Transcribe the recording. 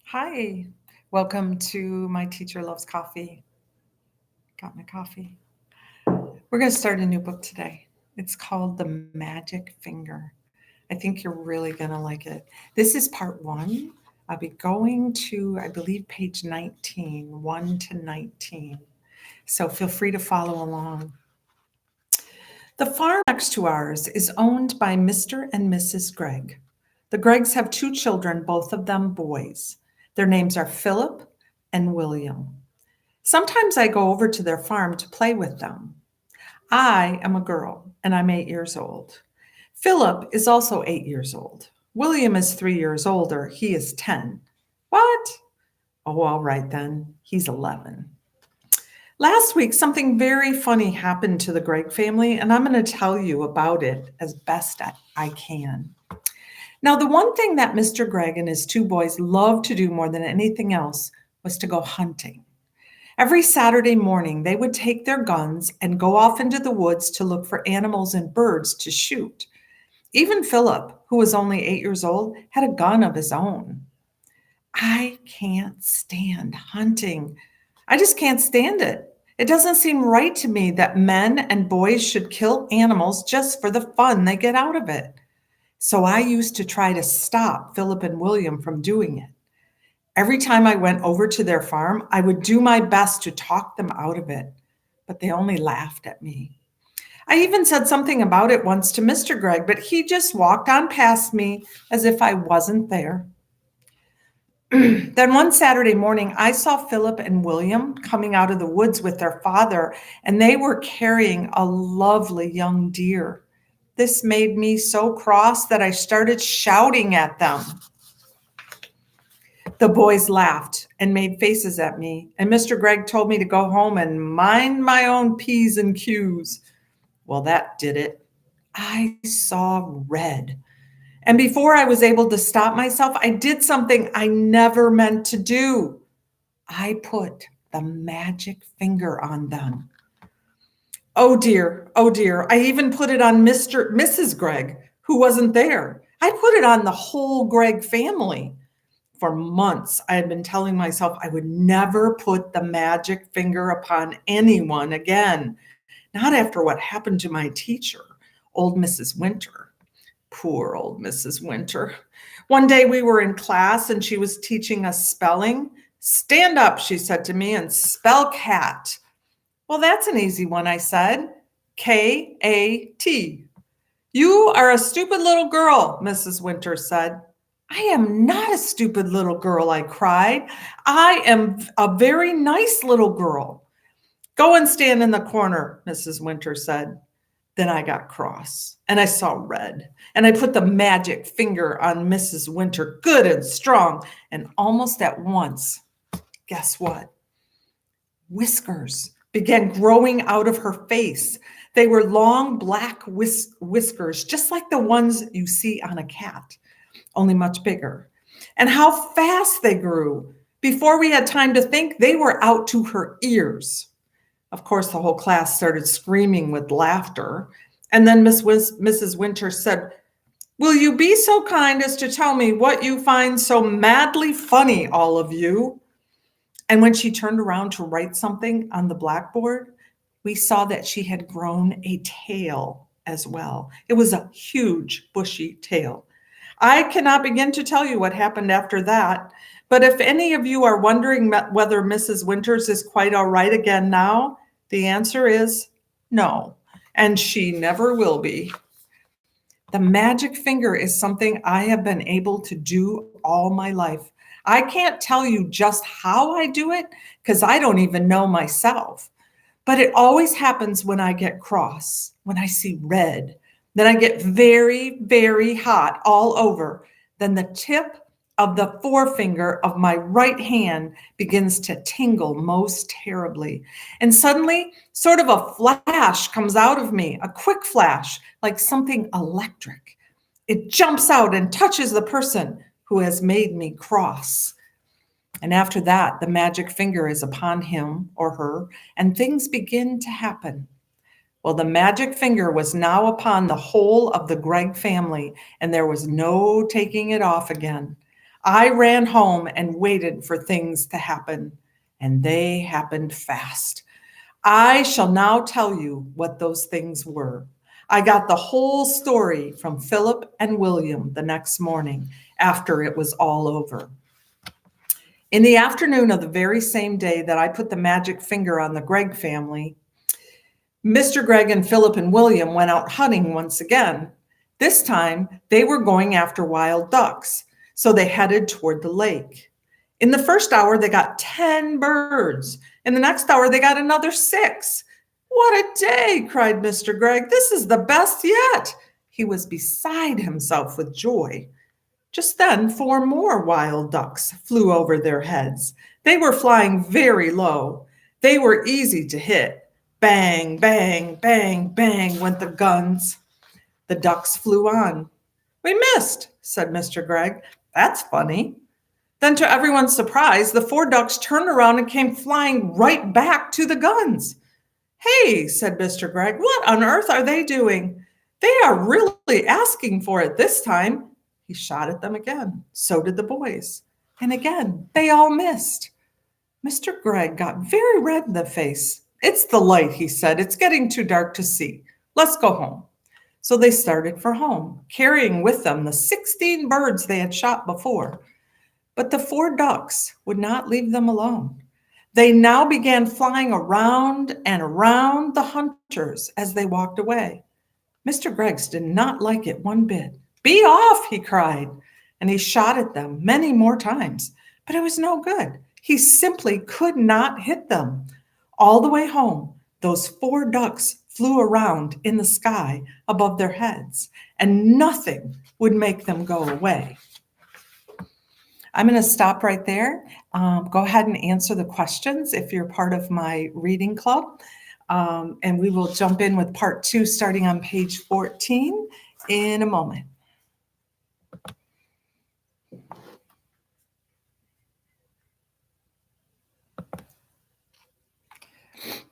Hi, welcome to My Teacher Loves Coffee. Got my coffee. We're going to start a new book today. It's called The Magic Finger. I think you're really going to like it. This is part one. I'll be going to, I believe, page 19, 1 to 19. So feel free to follow along. The farm next to ours is owned by Mr. and Mrs. Gregg. The Greggs have two children, both of them boys. Their names are Philip and William. Sometimes I go over to their farm to play with them. I am a girl, and I'm 8 years old. Philip is also 8 years old. William is 3 years older. He is 10. What? Oh, all right then. He's 11. Last week, something very funny happened to the Gregg family, and I'm going to tell you about it as best I can. Now, the one thing that Mr. Gregg and his two boys loved to do more than anything else was to go hunting. Every Saturday morning, they would take their guns and go off into the woods to look for animals and birds to shoot. Even Philip, who was only 8 years old, had a gun of his own. I can't stand hunting. I just can't stand it. It doesn't seem right to me that men and boys should kill animals just for the fun they get out of it. So I used to try to stop Philip and William from doing it. Every time I went over to their farm, I would do my best to talk them out of it, but they only laughed at me. I even said something about it once to Mr. Gregg, but he just walked on past me as if I wasn't there. Then one Saturday morning, I saw Philip and William coming out of the woods with their father, and they were carrying a lovely young deer. This made me so cross that I started shouting at them. The boys laughed and made faces at me, and Mr. Gregg told me to go home and mind my own P's and Q's. Well, that did it. I saw red. And before I was able to stop myself, I did something I never meant to do. I put the magic finger on them. Oh dear, oh dear. I even put it on Mrs. Gregg, who wasn't there. I put it on the whole Gregg family. For months, I had been telling myself I would never put the magic finger upon anyone again, not after what happened to my teacher, old Mrs. Winter. Poor old Mrs. Winter. One day we were in class and she was teaching us spelling. Stand up, she said to me, and spell cat. Well, that's an easy one, I said. K-A-T. You are a stupid little girl, Mrs. Winter said. I am not a stupid little girl, I cried. I am a very nice little girl. Go and stand in the corner, Mrs. Winter said. Then I got cross and I saw red and I put the magic finger on Mrs. Winter good and strong. And almost at once, guess what? Whiskers began growing out of her face. They were long black whiskers, just like the ones you see on a cat, only much bigger. And how fast they grew. Before we had time to think, they were out to her ears. Of course, the whole class started screaming with laughter. And then Mrs. Winter said, "Will you be so kind as to tell me what you find so madly funny, all of you?" And when she turned around to write something on the blackboard, we saw that she had grown a tail as well. It was a huge, bushy tail. I cannot begin to tell you what happened after that. But if any of you are wondering whether Mrs. Winters is quite all right again now, the answer is no, and she never will be. The magic finger is something I have been able to do all my life. I can't tell you just how I do it because I don't even know myself. But it always happens when I get cross, when I see red. Then I get very, very hot all over. Then the tip of the forefinger of my right hand begins to tingle most terribly. And suddenly, sort of a flash comes out of me, a quick flash, like something electric. It jumps out and touches the person who has made me cross. And after that, the magic finger is upon him or her, and things begin to happen. Well, the magic finger was now upon the whole of the Gregg family, and there was no taking it off again. I ran home and waited for things to happen, and they happened fast. I shall now tell you what those things were. I got the whole story from Philip and William the next morning after it was all over. In the afternoon of the very same day that I put the magic finger on the Gregg family, Mr. Gregg and Philip and William went out hunting once again. This time, they were going after wild ducks, so they headed toward the lake. In the first hour, they got 10 birds. In the next hour, they got another 6. What a day, cried Mr. Gregg. This is the best yet. He was beside himself with joy. Just then, 4 more wild ducks flew over their heads. They were flying very low. They were easy to hit. Bang, bang, bang, bang went the guns. The ducks flew on. We missed, said Mr. Gregg. That's funny. Then, to everyone's surprise, the 4 ducks turned around and came flying right back to the guns. Hey, said Mr. Gregg, what on earth are they doing? They are really asking for it this time. He shot at them again. So did the boys. And again, they all missed. Mr. Gregg got very red in the face. It's the light, he said. It's getting too dark to see. Let's go home. So they started for home, carrying with them the 16 birds they had shot before. But the 4 ducks would not leave them alone. They now began flying around and around the hunters as they walked away. Mr. Gregg did not like it one bit. Be off, he cried, and he shot at them many more times, but it was no good. He simply could not hit them. All the way home, those 4 ducks flew around in the sky above their heads, and nothing would make them go away. I'm going to stop right there. Go ahead and answer the questions if you're part of my reading club. And we will jump in with part 2 starting on page 14 in a moment.